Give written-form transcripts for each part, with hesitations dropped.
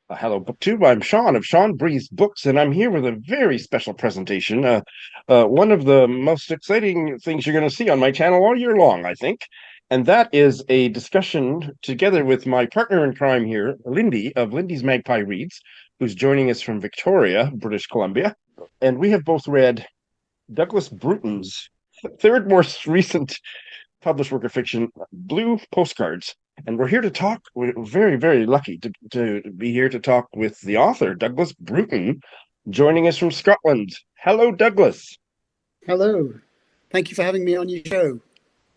Hello, BookTube. I'm Shawn of Shawn Breeze Books, and I'm here with a very special presentation. One of the most exciting things you're going to see on my channel all year long, I think. And that is a discussion together with my partner in crime here, Lindy of Lindy's Magpie Reads, who's joining us from Victoria, British Columbia. And we have both read Douglas Bruton's third most recent published work of fiction, Blue Postcards. And we're here to talk. We're very, very lucky to be here to talk with the author, Douglas Bruton, joining us from Scotland. Hello, Douglas. Hello. Thank you for having me on your show.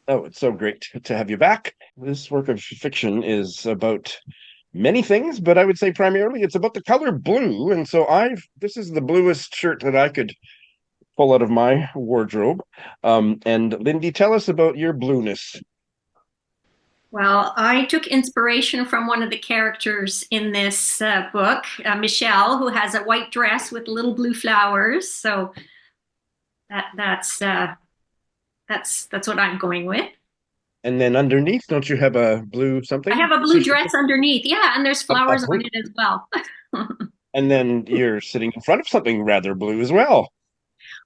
Oh, it's so great to have you back. This work of fiction is about many things, but I would say primarily it's about the color blue. And so this is the bluest shirt that I could pull out of my wardrobe. And Lindy, tell us about your blueness. Well, I took inspiration from one of the characters in this book, Michelle, who has a white dress with little blue flowers. So that's what I'm going with. And then underneath, don't you have a blue I something? have a blue dress underneath. Yeah, and there's A flowers blue. on it as well. And then you're sitting in front of something rather blue as well.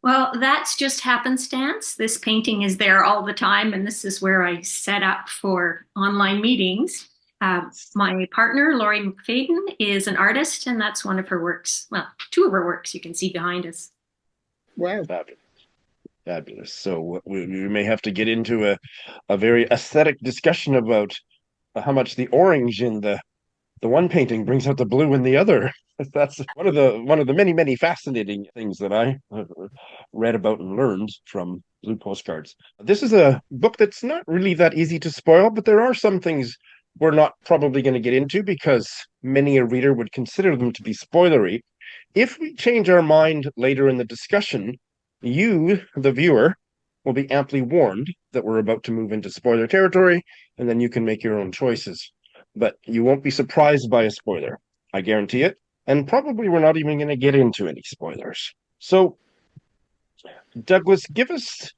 Well, that's just happenstance. This painting is there all the time, and this is where I set up for online meetings. My partner, Laurie McFadden, is an artist, and that's one of her works. Well, two of her works you can see behind us. Wow. Fabulous. Fabulous. So we may have to get into a very aesthetic discussion about how much the orange in the one painting brings out the blue in the other. That's one of the many, many fascinating things that I read about and learned from Blue Postcards. This is a book that's not really that easy to spoil, but there are some things we're not probably going to get into because many a reader would consider them to be spoilery. If we change our mind later in the discussion, you, the viewer, will be amply warned that we're about to move into spoiler territory, and then you can make your own choices. But you won't be surprised by a spoiler. I guarantee it. And probably we're not even going to get into any spoilers. So, Douglas, give us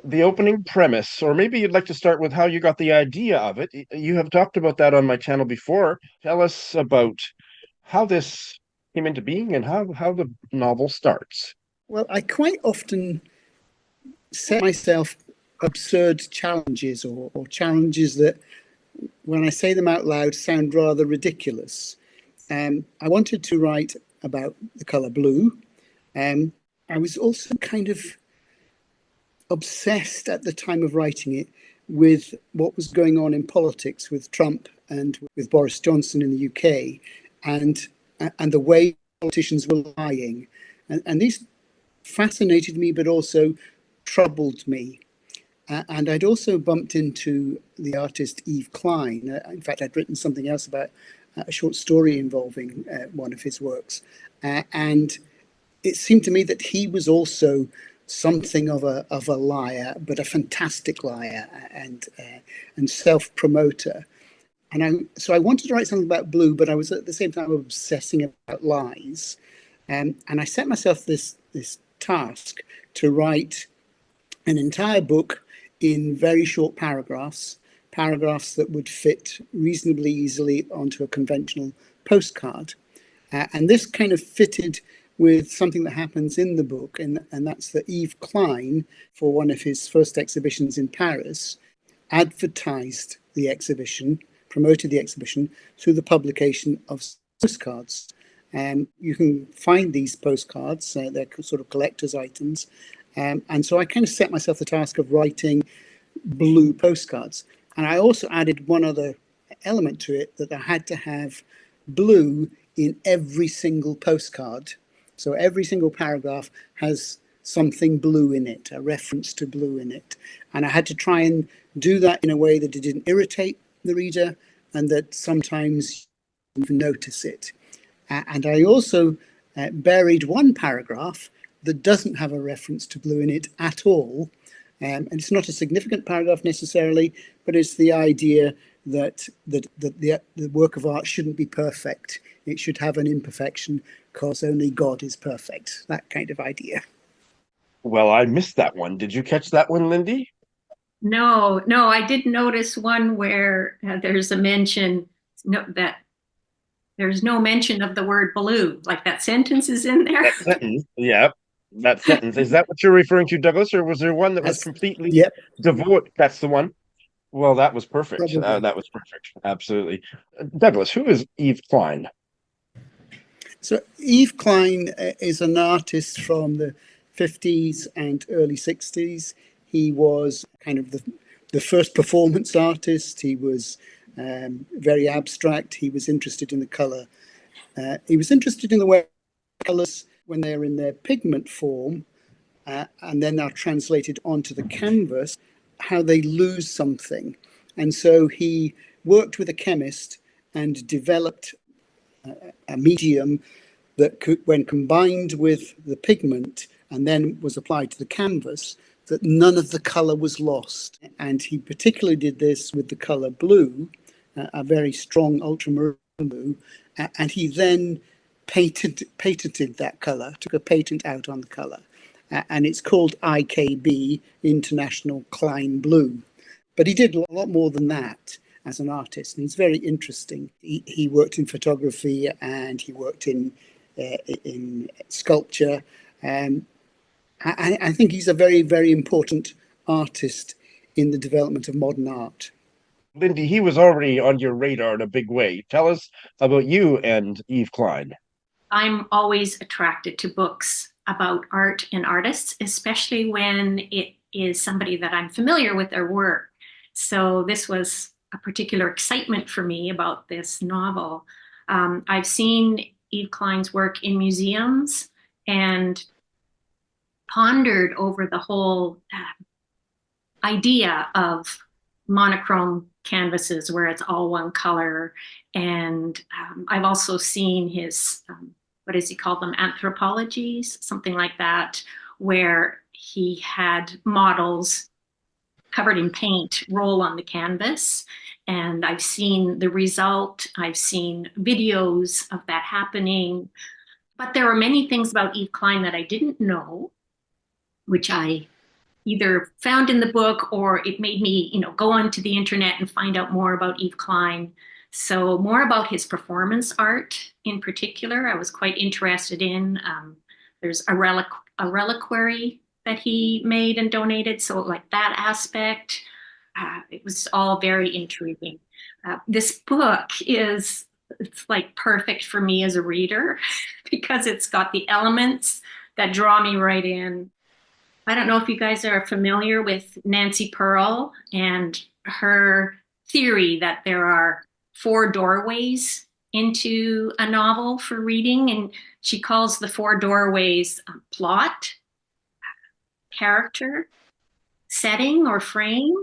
the opening premise, or maybe you'd like to start with how you got the idea of it. You have talked about that on my channel before. Tell us about how this came into being and how the novel starts. Well, I quite often set myself absurd challenges or challenges that, when I say them out loud, sound rather ridiculous. I wanted to write about the color blue. I was also kind of obsessed at the time of writing it with what was going on in politics with Trump and with Boris Johnson in the UK, and the way politicians were lying, and these fascinated me, but also troubled me. And I'd also bumped into the artist Yves Klein. In fact, I'd written something else about a short story involving one of his works, and it seemed to me that he was also something of a liar, but a fantastic liar and self promoter. So I wanted to write something about blue, but I was at the same time obsessing about lies. And I set myself this task to write an entire book in very short paragraphs that would fit reasonably easily onto a conventional postcard. And this kind of fitted with something that happens in the book, and that's that Yves Klein, for one of his first exhibitions in Paris, advertised the exhibition, promoted the exhibition through the publication of postcards. You can find these postcards, they're sort of collector's items. And so I kind of set myself the task of writing blue postcards. And I also added one other element to it, that I had to have blue in every single postcard. So every single paragraph has something blue in it, a reference to blue in it. And I had to try and do that in a way that it didn't irritate the reader and that sometimes you even notice it. And I also buried one paragraph that doesn't have a reference to blue in it at all. And it's not a significant paragraph necessarily, but it's the idea that the work of art shouldn't be perfect. It should have an imperfection because only God is perfect. That kind of idea. Well, I missed that one. Did you catch that one, Lindy? No, I did notice one where there's a mention that there's no mention of the word blue. Like that sentence is in there. That sentence, yeah, that sentence. Is that what you're referring to, Douglas, or was there one that was That's, completely yep, devoid? That's the one. Well, that was perfect. probably. That was perfect. Absolutely. Douglas, who is Eve Klein? So Yves Klein is an artist from the 50s and early 60s. He was kind of the first performance artist. He was very abstract. He was interested in the color. He was interested in the way colors, when they're in their pigment form and then are translated onto the canvas, how they lose something. And so he worked with a chemist and developed a medium that could, when combined with the pigment and then was applied to the canvas, that none of the color was lost. And he particularly did this with the color blue, a very strong ultramarine blue, and he then patented that color, took a patent out on the color, and it's called IKB, International Klein Blue. But he did a lot more than that as an artist, and he's very interesting. He worked in photography and he worked in sculpture. I think he's a very, very important artist in the development of modern art. Lindy, he was already on your radar in a big way. Tell us about you and Eve Klein. I'm always attracted to books about art and artists, especially when it is somebody that I'm familiar with their work. So this was a particular excitement for me about this novel. I've seen Eve Klein's work in museums and pondered over the whole idea of monochrome canvases where it's all one color. And I've also seen his, what does he call them, anthropologies, something like that, where he had models covered in paint roll on the canvas. And I've seen the result. I've seen videos of that happening. But there are many things about Eve Klein that I didn't know, which I either found in the book or it made me, go onto the internet and find out more about Eve Klein. So more about his performance art in particular, I was quite interested in. There's a reliquary that he made and donated. So like that aspect, it was all very intriguing. This book it's like perfect for me as a reader because it's got the elements that draw me right in. I don't know if you guys are familiar with Nancy Pearl and her theory that there are 4 doorways into a novel for reading, and she calls the 4 doorways plot, character, setting or frame,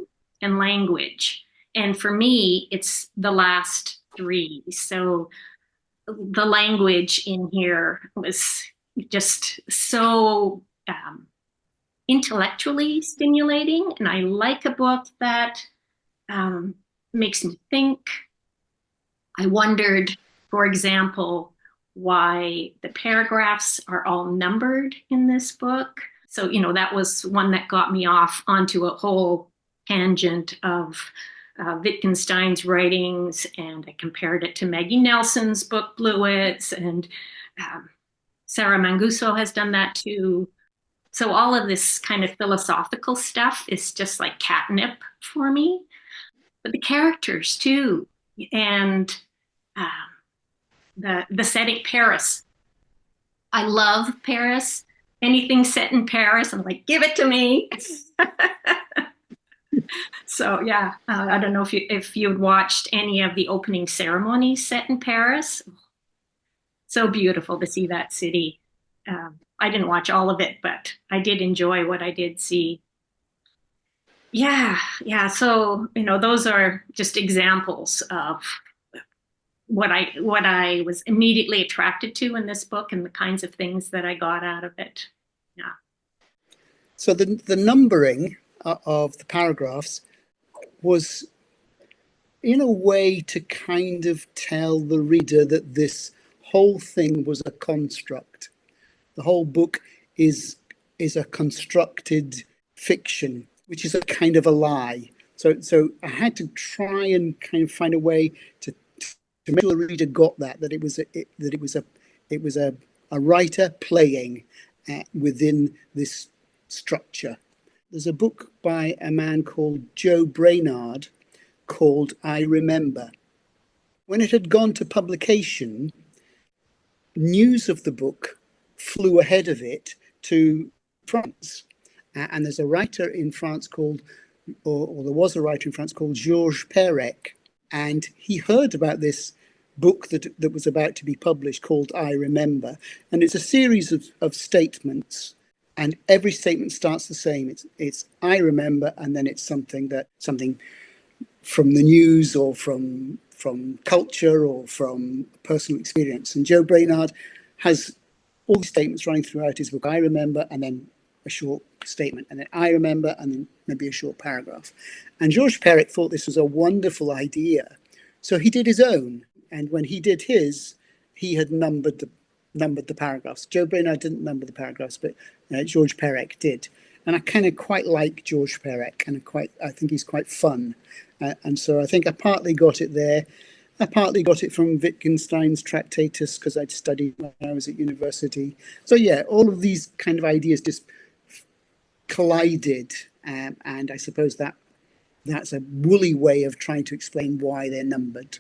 and language. And for me, it's the last 3. So the language in here was just so intellectually stimulating. And I like a book that makes me think. I wondered, for example, why the paragraphs are all numbered in this book. So, that was one that got me off onto a whole tangent of Wittgenstein's writings, and I compared it to Maggie Nelson's book, Bluets, and Sarah Manguso has done that too. So all of this kind of philosophical stuff is just like catnip for me. But the characters too, and the setting, Paris. I love Paris. Anything set in Paris, I'm like, give it to me. So yeah, I don't know if you had watched any of the opening ceremonies set in Paris. So beautiful to see that city. I didn't watch all of it, but I did enjoy what I did see. Yeah. So, those are just examples of what I was immediately attracted to in this book and the kinds of things that I got out of it. Yeah. So the numbering of the paragraphs was in a way to kind of tell the reader that this whole thing was a construct. The whole book is a constructed fiction, which is a kind of a lie. So I had to try and kind of find a way to to make sure the reader got that it was a writer playing within this structure. There's a book by a man called Joe Brainard called I Remember. When it had gone to publication, news of the book flew ahead of it to France. And there's a writer in France called, or there was a writer in France called Georges Perec, and he heard about this book that was about to be published called I Remember. And it's a series of statements, and every statement starts the same. It's I remember, and then it's something from the news or from culture or from personal experience. And Joe Brainard has all these statements running throughout his book. I remember, and then a short statement, and then I remember, and then maybe a short paragraph. And Georges Perec thought this was a wonderful idea, so he did his own. And when he did his, he had numbered the paragraphs. Joe Brainard didn't number the paragraphs, but Georges Perec did. And I kind of quite like Georges Perec, and I think he's quite fun. And so I think I partly got it there. I partly got it from Wittgenstein's Tractatus because I'd studied when I was at university. So yeah, all of these kind of ideas just collided, and I suppose that's a woolly way of trying to explain why they're numbered.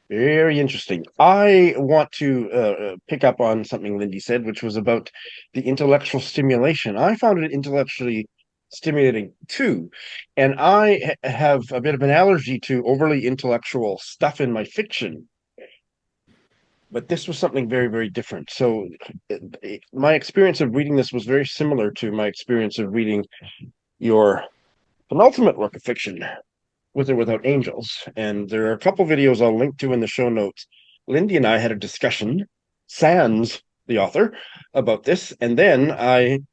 Very interesting. I want to pick up on something Lindy said, which was about the intellectual stimulation. I found it intellectually stimulating too. And I have a bit of an allergy to overly intellectual stuff in my fiction. But this was something very, very different. So my experience of reading this was very similar to my experience of reading your penultimate work of fiction, With or Without Angels. And there are a couple videos I'll link to in the show notes. Lindy and I had a discussion, sans the author, about this. And then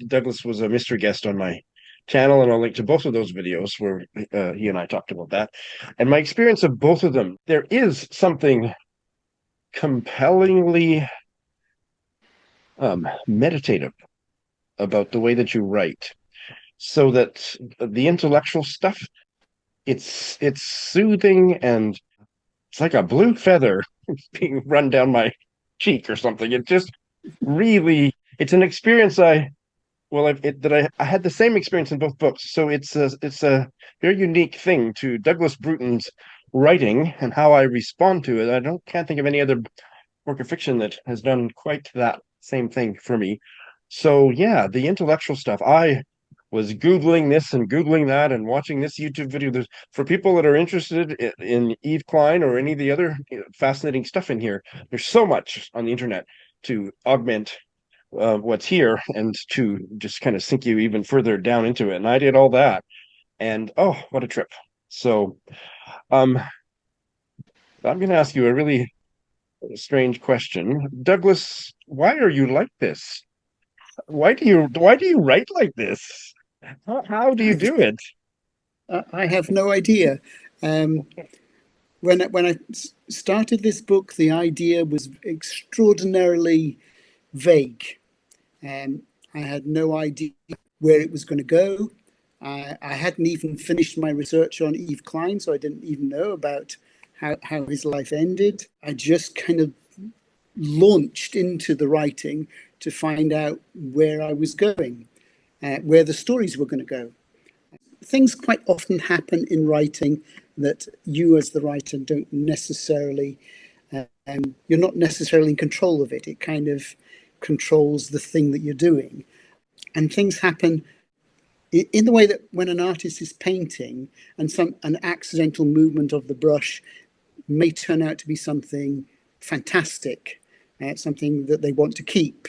Douglas was a mystery guest on my channel, and I'll link to both of those videos where he and I talked about that. And my experience of both of them, there is something compellingly meditative about the way that you write, so that the intellectual stuff, it's soothing, and it's like a blue feather being run down my cheek or something. It just really, it's an experience I had the same experience in both books. So it's a very unique thing to Douglas Bruton's writing and how I respond to it. Can't think of any other work of fiction that has done quite that same thing for me. So yeah, the intellectual stuff. I was Googling this and Googling that and watching this YouTube video. For people that are interested in Yves Klein or any of the other fascinating stuff in here, there's so much on the internet to augment what's here and to just kind of sink you even further down into it. And I did all that, and oh, what a trip. So I'm going to ask you a really strange question. Douglas, why are you like this? Why do you write like this? How do you do it? I have no idea. When I started this book, the idea was extraordinarily vague. I had no idea where it was going to go. I hadn't even finished my research on Yves Klein, so I didn't even know about how his life ended. I just kind of launched into the writing to find out where I was going, where the stories were going to go. Things quite often happen in writing that you as the writer don't necessarily, you're not necessarily in control of it. It kind of controls the thing that you're doing. And things happen in the way that when an artist is painting and an accidental movement of the brush may turn out to be something fantastic, something that they want to keep,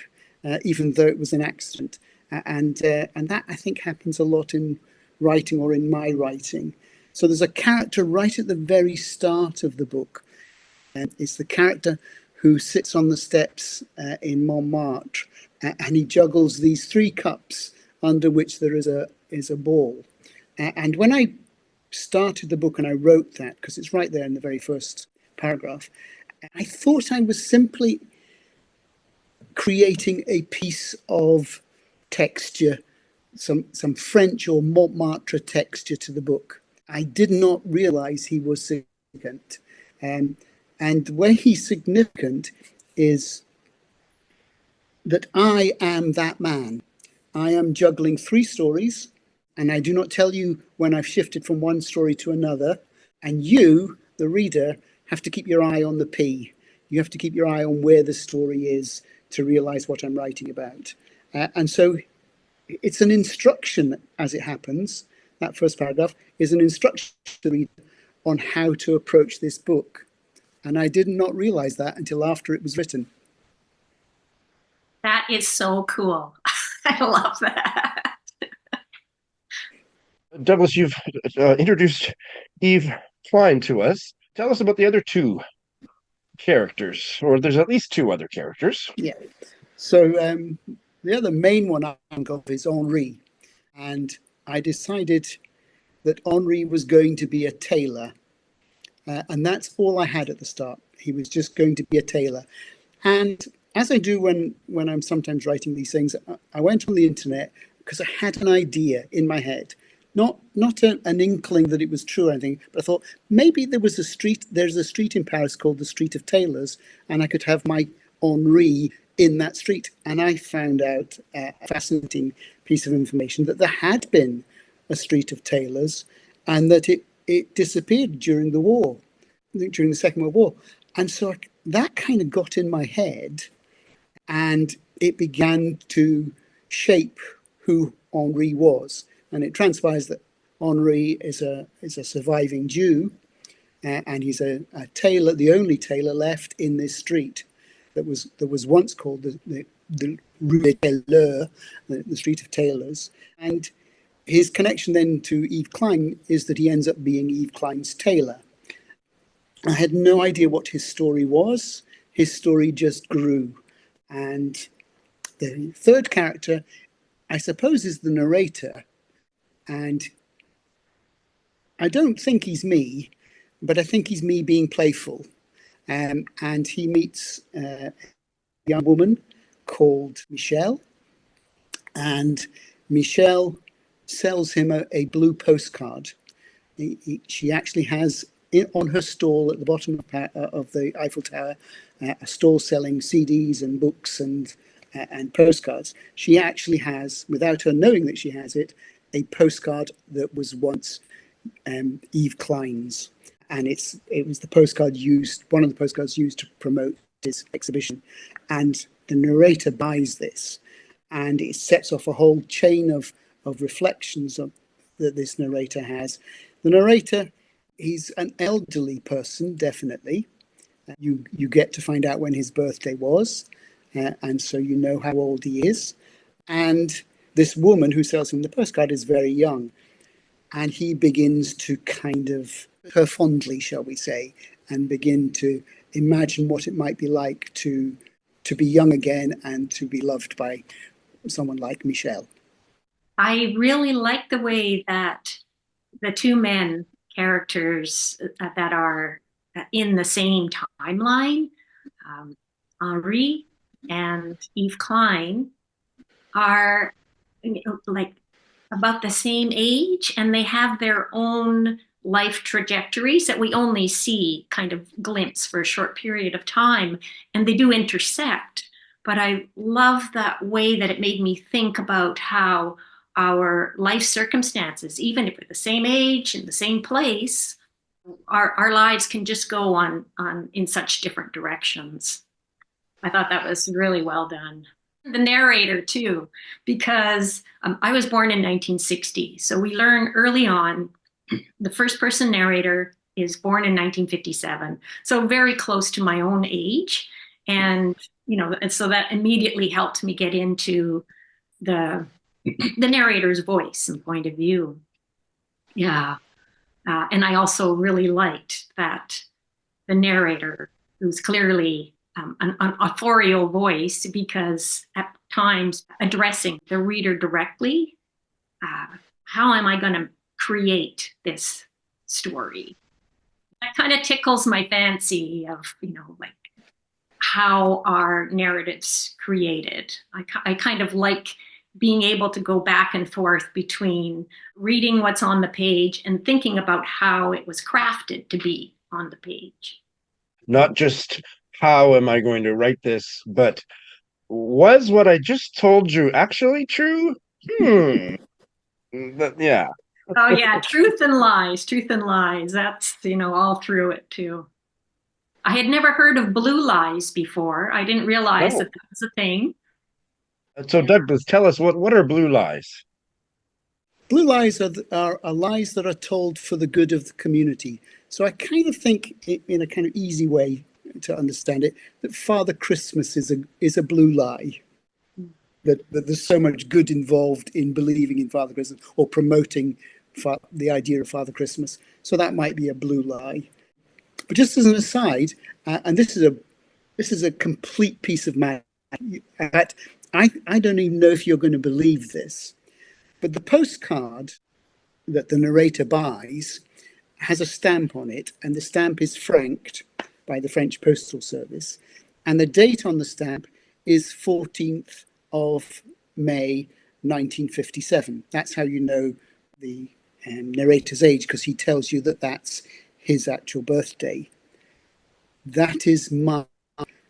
even though it was an accident. And that, I think, happens a lot in writing or in my writing. So there's a character right at the very start of the book. And it's the character who sits on the steps in Montmartre, and he juggles these 3 cups under which there is a ball. And when I started the book and I wrote that, because it's right there in the very first paragraph, I thought I was simply creating a piece of texture, some French or Montmartre texture to the book. I did not realize he was significant. And the way he's significant is that I am that man. I am juggling three stories, and I do not tell you when I've shifted from one story to another. And you, the reader, have to keep your eye on the P. You have to keep your eye on where the story is to realize what I'm writing about. And so it's an instruction as it happens. That first paragraph is an instruction to the reader on how to approach this book. And I did not realize that until after it was written. That is so cool. I love that. Douglas, you've introduced Eve Klein to us. Tell us about the other two characters, or there's at least two other characters. Yeah. So the other main one I think of is Henri. And I decided that Henri was going to be a tailor. And that's all I had at the start. He was just going to be a tailor. And as I do when I'm sometimes writing these things, I went on the internet because I had an idea in my head. Not an inkling that it was true or anything, but I thought maybe there's a street in Paris called the Street of Tailors, and I could have my Henri in that street. And I found out a fascinating piece of information that there had been a Street of Tailors, and that it disappeared during the war, during the Second World War. And so that kind of got in my head, and it began to shape who Henri was. And it transpires that Henri is a surviving Jew, and he's a tailor, the only tailor left in this street that was once called the Rue des Taileurs, the Street of Tailors. And his connection then to Eve Klein is that he ends up being Eve Klein's tailor. I had no idea what his story was. His story just grew. And the third character, I suppose, is the narrator. And I don't think he's me, but I think he's me being playful. And he meets a young woman called Michelle. And Michelle sells him a blue postcard. She actually has on her stall at the bottom of the Eiffel Tower a stall selling CDs and books and postcards. She actually has, without her knowing that she has it, a postcard that was once Eve Klein's, and it was the postcard used, one of the postcards used to promote his exhibition. And the narrator buys this, and it sets off a whole chain of reflections that this narrator has. The narrator, he's an elderly person, definitely. You get to find out when his birthday was, and so you know how old he is. And this woman who sells him the postcard is very young, and he begins to kind of her fondly, shall we say, and begin to imagine what it might be like to be young again and to be loved by someone like Michelle. I really like the way that the two men characters that are in the same timeline, Henri and Eve Klein, are like about the same age, and they have their own life trajectories that we only see kind of glimpse for a short period of time, and they do intersect. But I love that way that it made me think about how our life circumstances, even if we're the same age in the same place, our lives can just go on in such different directions. I thought that was really well done. The narrator too, because I was born in 1960. So we learn early on, the first person narrator is born in 1957. So very close to my own age. And, and so that immediately helped me get into the narrator's voice and point of view. Yeah. And I also really liked that the narrator, who's clearly an authorial voice, because at times addressing the reader directly, how am I going to create this story? That kind of tickles my fancy of, like how are narratives created. I kind of like being able to go back and forth between reading what's on the page and thinking about how it was crafted to be on the page. not just how am I going to write this, but was what I just told you actually true? Hmm. Yeah. Oh yeah, truth and lies, truth and lies. That's, all through it too. I had never heard of blue lies before. I didn't realize No. that that was a thing. So Douglas, tell us what are blue lies? Blue lies are lies that are told for the good of the community. So I kind of think, in a kind of easy way to understand it, that Father Christmas is a blue lie. That there's so much good involved in believing in Father Christmas or promoting the idea of Father Christmas. So that might be a blue lie. But just as an aside, and this is a complete piece of magic. That I don't even know if you're going to believe this, but the postcard that the narrator buys has a stamp on it, and the stamp is franked by the French Postal Service, and the date on the stamp is 14th of May 1957. That's how you know the narrator's age, because he tells you that that's his actual birthday. That is my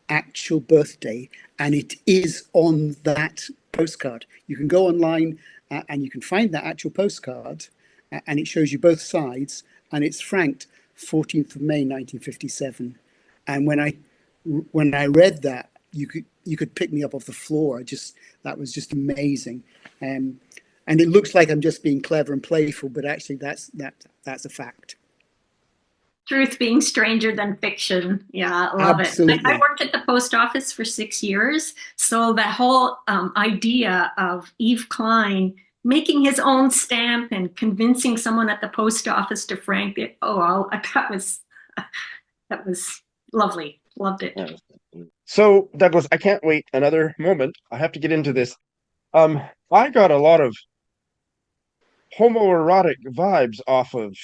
actual birthday, and it is on that postcard. You can go online and you can find that actual postcard, and it shows you both sides, and it's franked 14th of May 1957. And when I read that, you could pick me up off the floor. That was just amazing. And it looks like I'm just being clever and playful, but actually that's a fact. Truth being stranger than fiction. Yeah, I love it. I Absolutely. worked at the post office for 6 years. So the whole idea of Yves Klein making his own stamp and convincing someone at the post office to frank it, that was lovely. Loved it. Yeah. So Douglas, I can't wait another moment. I have to get into this. I got a lot of homoerotic vibes off of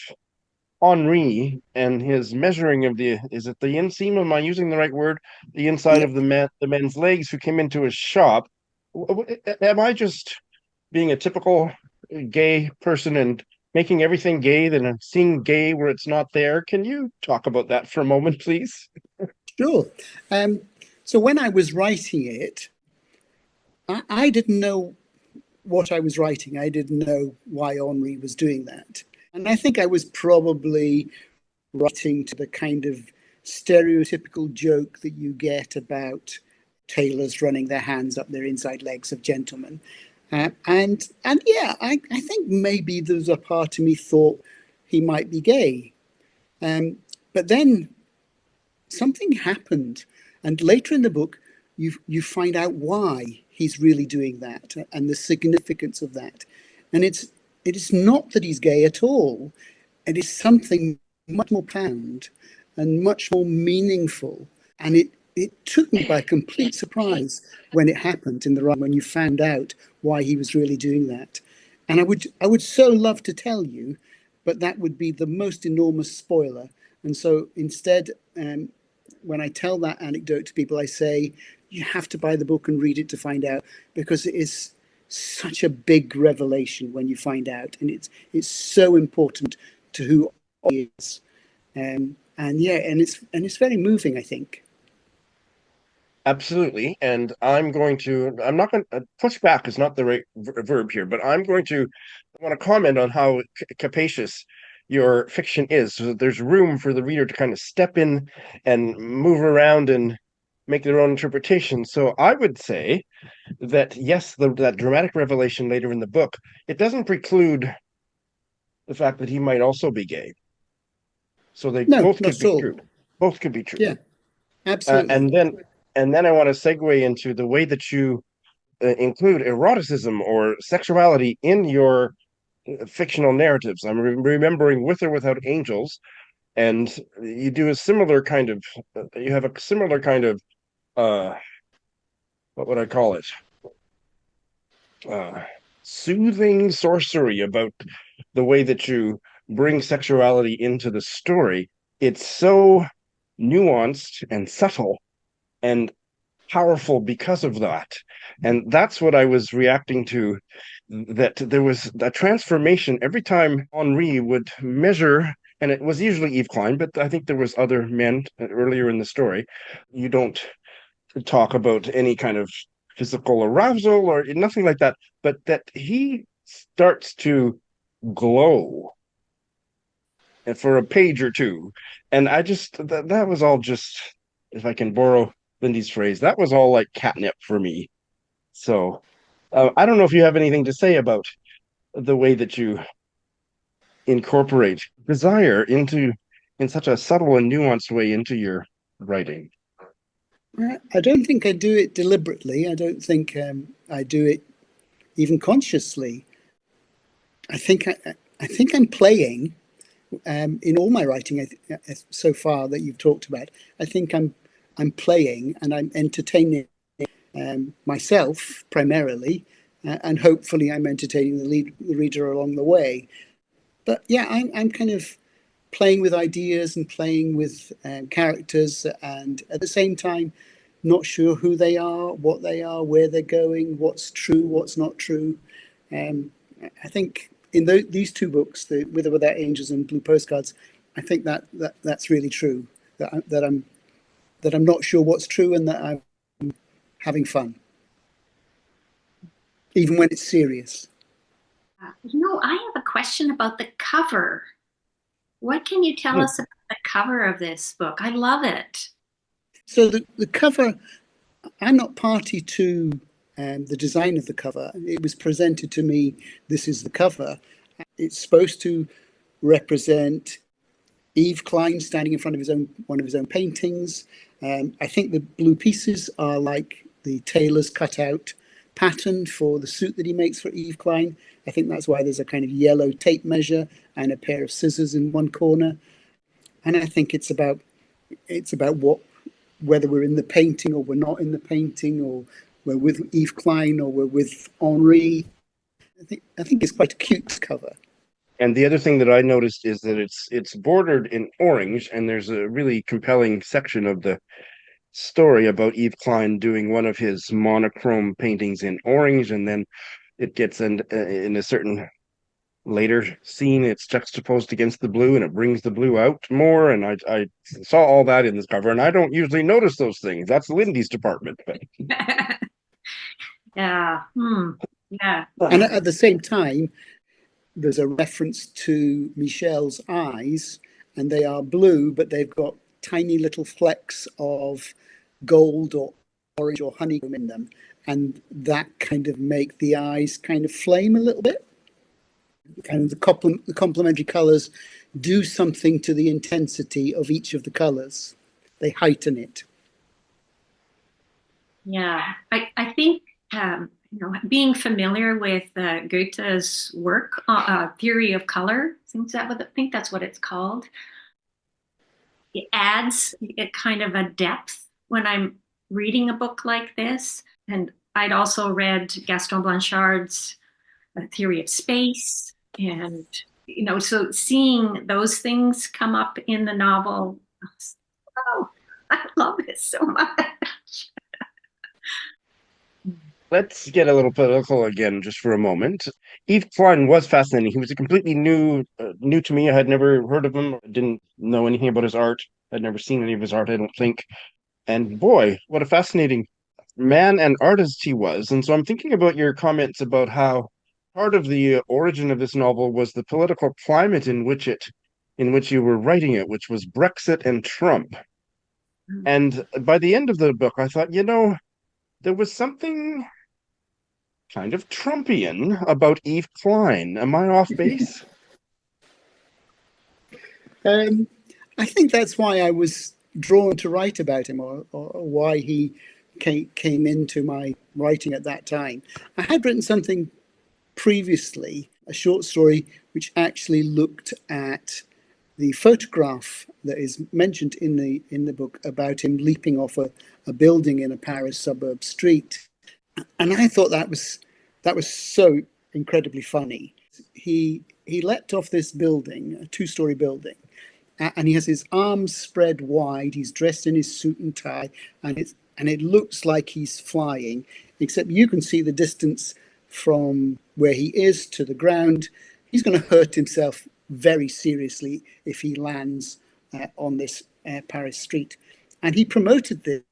Henri and his measuring of is it the inseam? Am I using the right word? The inside Yeah. of the men's legs who came into his shop. Am I just being a typical gay person and making everything gay, then I'm seeing gay where it's not there? Can you talk about that for a moment, please? Sure. Um, so when I was writing it, I didn't know what I was writing. I didn't know why Henri was doing that. And I think I was probably writing to the kind of stereotypical joke that you get about tailors running their hands up their inside legs of gentlemen. And yeah, I think maybe there's a part of me thought he might be gay. But then something happened, and later in the book, you find out why he's really doing that and the significance of that. And it is not that he's gay at all. It is something much more profound and much more meaningful. And it took me by complete surprise when it happened in the run, when you found out why he was really doing that. And I would so love to tell you, but that would be the most enormous spoiler. And so instead, when I tell that anecdote to people, I say, you have to buy the book and read it to find out, because it is such a big revelation when you find out. And it's so important to who he is. And yeah, and it's very moving, I think. Absolutely. And I'm not going to push back is not the right verb here, but I want to comment on how capacious your fiction is, so that there's room for the reader to kind of step in and move around and make their own interpretation. So I would say that yes, that dramatic revelation later in the book, it doesn't preclude the fact that he might also be gay. So they No, both not could at be all. true. Both could be true. Yeah, Uh, absolutely. and then and then I want to segue into the way that you include eroticism or sexuality in your fictional narratives. I'm remembering With or Without Angels, and you do a similar kind of you have a similar kind of uh what would I call it? Uh Soothing sorcery about the way that you bring sexuality into the story. It's so nuanced and subtle and powerful because of that. And that's what I was reacting to, that there was a transformation every time Henri would measure and it was usually Eve Klein, but I think there was other men earlier in the story. You don't talk about any kind of physical arousal or nothing like that, but that he starts to glow for a page or two. And I just, that was all just, if I can borrow Lindy's phrase, that was all like catnip for me. So I don't know if you have anything to say about the way that you incorporate desire into, in such a subtle and nuanced way, into your writing. I don't think I do it deliberately. I don't think I do it even consciously. I think I'm playing in all my writing so far that you've talked about. I think I'm playing and I'm entertaining myself primarily, and hopefully I'm entertaining the reader along the way. But yeah, I'm kind of playing with ideas and playing with characters, and at the same time, not sure who they are, what they are, where they're going, what's true, what's not true. I think in these two books, With or Without Angels and Blue Postcards, I think that's really true. That I'm not sure what's true, and that I'm having fun, even when it's serious. I have a question about the cover. What can you tell us about the cover of this book? I love it. So the cover, I'm not party to the design of the cover. It was presented to me, this is the cover. It's supposed to represent Yves Klein standing in front of one of his own paintings. I think the blue pieces are like the tailor's cutout pattern for the suit that he makes for Yves Klein. I think that's why there's a kind of yellow tape measure and a pair of scissors in one corner. And I think it's about whether we're in the painting or we're not in the painting, or we're with Yves Klein or we're with Henri. I think it's quite a cute cover. And the other thing that I noticed is that it's bordered in orange, and there's a really compelling section of the story about Yves Klein doing one of his monochrome paintings in orange, and then it gets in a certain later scene, it's juxtaposed against the blue, and it brings the blue out more. And I saw all that in this cover, and I don't usually notice those things. That's Lindy's department. But yeah. Yeah. And at the same time, there's a reference to Michel's eyes, and they are blue, but they've got tiny little flecks of gold or orange or honeycomb in them, and that kind of make the eyes kind of flame a little bit. Kind of the complementary colors do something to the intensity of each of the colors. They heighten it. Yeah, I think being familiar with Goethe's work, theory of color, I think that's what it's called. It adds a kind of a depth when I'm reading a book like this. And I'd also read Gaston Blanchard's Theory of Space, and so seeing those things come up in the novel, oh, I love it so much. let's get a little political again just for a moment. Yves Klein was fascinating. He was a completely new to me. I had never heard of him, didn't know anything about his art. I'd never seen any of his art, I don't think. And boy, what a fascinating man and artist he was. And so I'm thinking about your comments about how part of the origin of this novel was the political climate in which you were writing it, which was Brexit and Trump. And by the end of the book, I thought, there was something kind of Trumpian about Yves Klein. Am I off base? I think that's why I was drawn to write about him, or why he came into my writing at that time. I had written something previously, a short story, which actually looked at the photograph that is mentioned in the book about him leaping off a building in a Paris suburb street. And I thought that was so incredibly funny. He leapt off this building, a 2-story building, and he has his arms spread wide. He's dressed in his suit and tie, and it looks like he's flying, except you can see the distance from where he is to the ground. He's going to hurt himself very seriously if he lands on this Paris street. And he promoted this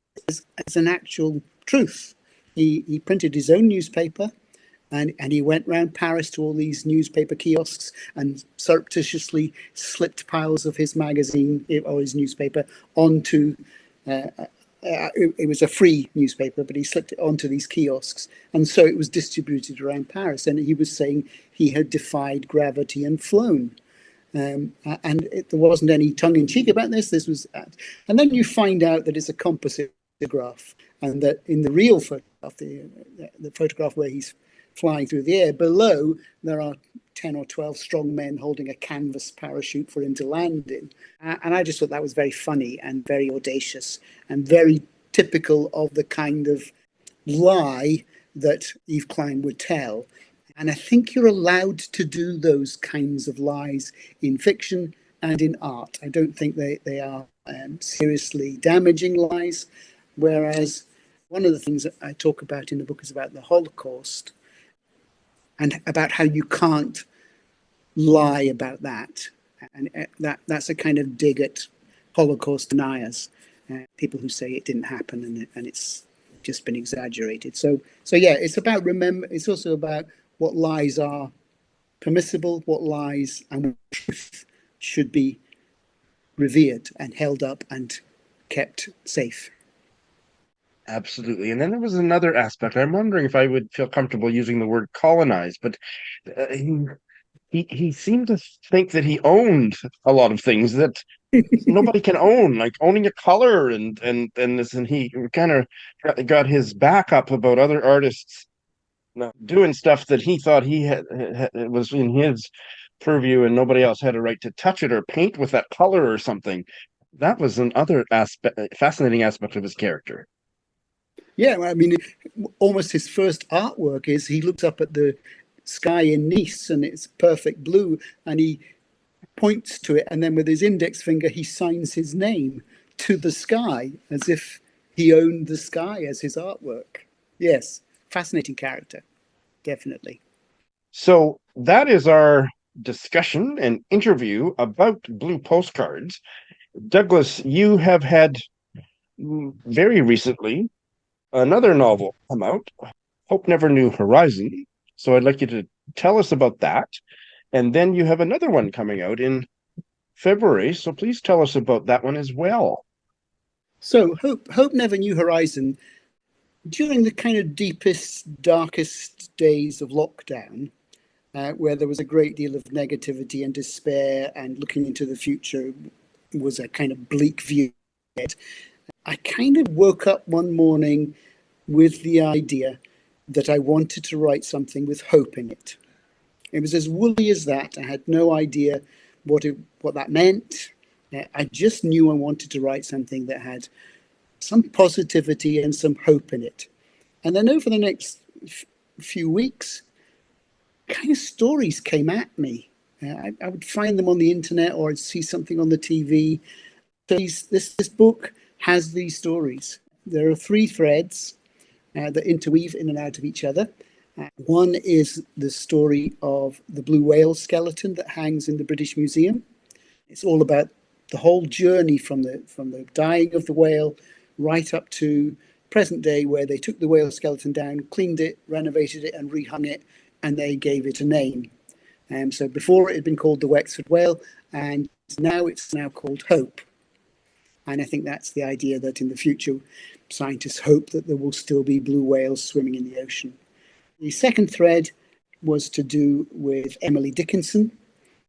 as an actual truth. He printed his own newspaper, and he went around Paris to all these newspaper kiosks and surreptitiously slipped piles of his magazine or his newspaper onto it was a free newspaper, but he slipped it onto these kiosks, and so it was distributed around Paris. And he was saying he had defied gravity and flown. There wasn't any tongue-in-cheek about this. This was, and then you find out that it's a composite photograph, and that in the real photograph, the photograph where he's flying through the air, below there are 10 or 12 strong men holding a canvas parachute for him to land in. And I just thought that was very funny and very audacious and very typical of the kind of lie that Yves Klein would tell. And I think you're allowed to do those kinds of lies in fiction and in art. I don't think they are seriously damaging lies. Whereas one of the things that I talk about in the book is about the Holocaust and about how you can't lie about that. And that's a kind of dig at Holocaust deniers, people who say it didn't happen and it's just been exaggerated. So yeah, it's about it's also about what lies are permissible, what lies and truth should be revered and held up and kept safe. Absolutely. And then there was another aspect. I'm wondering if I would feel comfortable using the word colonize, but he seemed to think that he owned a lot of things that nobody can own, like owning a color and this, and he kind of got his back up about other artists doing stuff that he thought he had was in his purview and nobody else had a right to touch it or paint with that color or something. That was another fascinating aspect of his character. Yeah, I mean, almost his first artwork is he looks up at the sky in Nice and it's perfect blue and he points to it, and then with his index finger he signs his name to the sky as if he owned the sky as his artwork. Yes, fascinating character, definitely. So that is our discussion and interview about Blue Postcards. Douglas, you have had very recently another novel come out, Hope Never Knew Horizon. So I'd like you to tell us about that. And then you have another one coming out in February. So please tell us about that one as well. So Hope Never Knew Horizon, during the kind of deepest, darkest days of lockdown, where there was a great deal of negativity and despair and looking into the future was a kind of bleak view. I kind of woke up one morning with the idea that I wanted to write something with hope in it. It was as woolly as that. I had no idea what that meant. I just knew I wanted to write something that had some positivity and some hope in it. And then over the next few weeks, kind of stories came at me. I would find them on the internet or I'd see something on the TV. So this book has these stories. There are 3 threads that interweave in and out of each other. One is the story of the blue whale skeleton that hangs in the British Museum. It's all about the whole journey from the dying of the whale right up to present day, where they took the whale skeleton down, cleaned it, renovated it, and rehung it, and they gave it a name. So before it had been called the Wexford whale, and it's now called Hope. And I think that's the idea that in the future, scientists hope that there will still be blue whales swimming in the ocean. The second thread was to do with Emily Dickinson.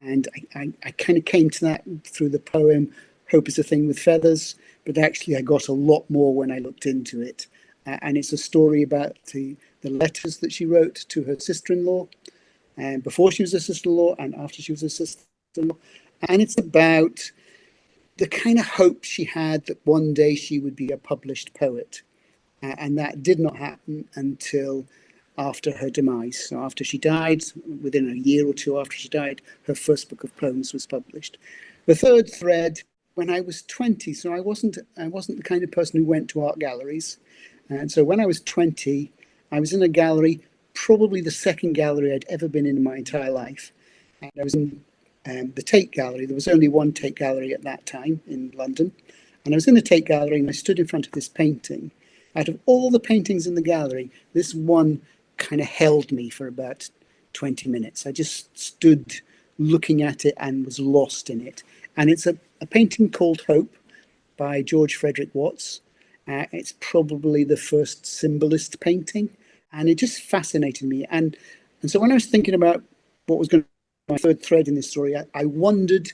And I kind of came to that through the poem Hope is a Thing with Feathers. But actually, I got a lot more when I looked into it. And it's a story about the letters that she wrote to her sister-in-law, and before she was a sister-in-law and after she was a sister-in-law. And it's about the kind of hope she had that one day she would be a published poet. And that did not happen until after her demise. So after she died, within a year or two after she died, her first book of poems was published. The third thread, when I was 20, so I wasn't the kind of person who went to art galleries. And so when I was 20, I was in a gallery, probably the second gallery I'd ever been in my entire life. And I was in the Tate Gallery. There was only one Tate Gallery at that time in London. And I was in the Tate Gallery and I stood in front of this painting. Out of all the paintings in the gallery, this one kind of held me for about 20 minutes. I just stood looking at it and was lost in it. And it's a painting called Hope by George Frederick Watts. It's probably the first symbolist painting, and it just fascinated me. And so when I was thinking about what was going to be my third thread in this story, I wondered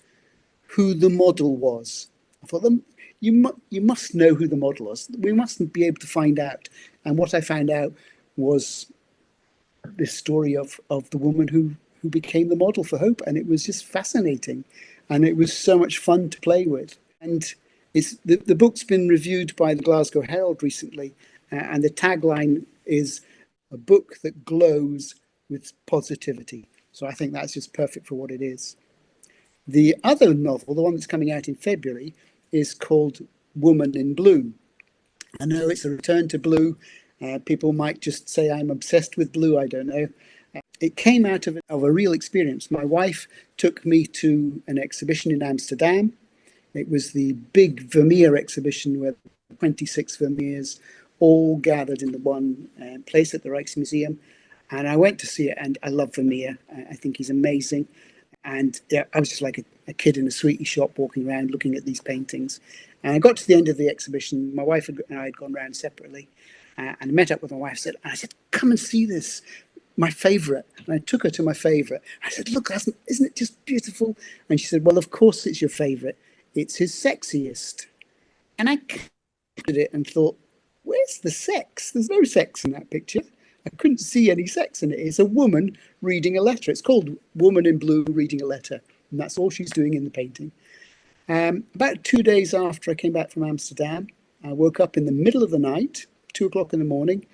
who the model was. I thought, you must know who the model was. We mustn't be able to find out. And what I found out was this story of the woman who became the model for Hope, and it was just fascinating, and it was so much fun to play with. And the book's been reviewed by the Glasgow Herald recently, and the tagline is a book that glows with positivity. So I think that's just perfect for what it is. The other novel, the one that's coming out in February, is called Woman in Blue. I know it's a return to blue. People might just say I'm obsessed with blue, I don't know. It came out of a real experience. My wife took me to an exhibition in Amsterdam. It was the big Vermeer exhibition where 26 Vermeers all gathered in the one place at the Rijksmuseum. And I went to see it, and I love Vermeer. I think he's amazing. And yeah, I was just like a kid in a sweetie shop walking around looking at these paintings. And I got to the end of the exhibition. My wife and I had gone around separately. And I met up with my wife and I said, come and see this, my favourite. And I took her to my favourite. I said, look, isn't it just beautiful? And she said, well, of course it's your favourite. It's his sexiest. And I looked at it and thought, where's the sex? There's no sex in that picture. I couldn't see any sex in it. It's a woman reading a letter. It's called Woman in Blue Reading a Letter. And that's all she's doing in the painting. About 2 days after I came back from Amsterdam, I woke up in the middle of the night, 2 o'clock in the morning,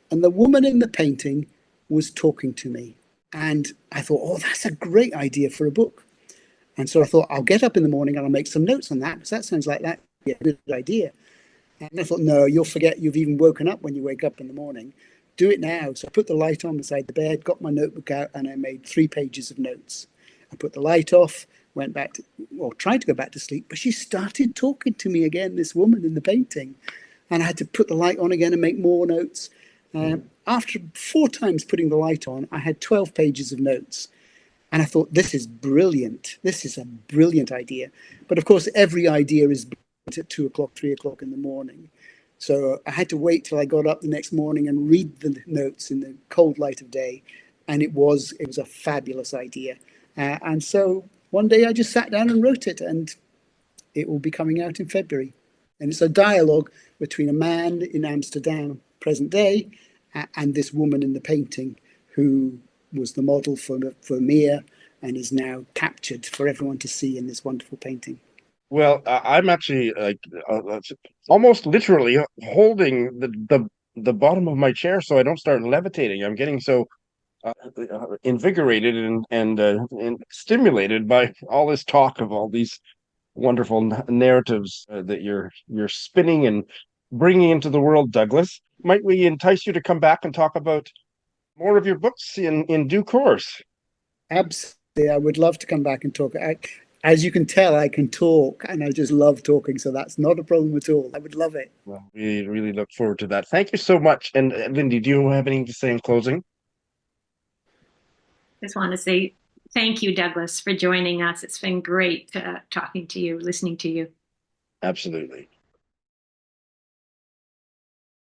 and the woman in the painting was talking to me. And I thought, oh, that's a great idea for a book. And so I thought, I'll get up in the morning and I'll make some notes on that, because that sounds like that'd be a good idea. And I thought, no, you'll forget you've even woken up when you wake up in the morning. Do it now. So I put the light on beside the bed, got my notebook out, and I made 3 pages of notes. I put the light off, went back to, or tried to go back to sleep, but she started talking to me again, this woman in the painting. And I had to put the light on again and make more notes. After 4 times putting the light on, I had 12 pages of notes. And I thought, this is brilliant. This is a brilliant idea. But of course, every idea is at 2 o'clock, 3 o'clock in the morning. So I had to wait till I got up the next morning and read the notes in the cold light of day. And it was a fabulous idea. And so one day I just sat down and wrote it, and it will be coming out in February. And it's a dialogue between a man in Amsterdam, present day, and this woman in the painting who was the model for Vermeer and is now captured for everyone to see in this wonderful painting. Well, I'm actually like almost literally holding the bottom of my chair so I don't start levitating. I'm getting so invigorated and stimulated by all this talk of all these wonderful narratives that you're spinning and bringing into the world, Douglas. Might we entice you to come back and talk about more of your books in due course? Absolutely, I would love to come back and talk. As you can tell, I can talk, and I just love talking, so that's not a problem at all. I would love it. Well, we really look forward to that. Thank you so much. And Lindy, do you have anything to say in closing? Just want to say thank you, Douglas, for joining us. It's been great talking to you, listening to you. Absolutely.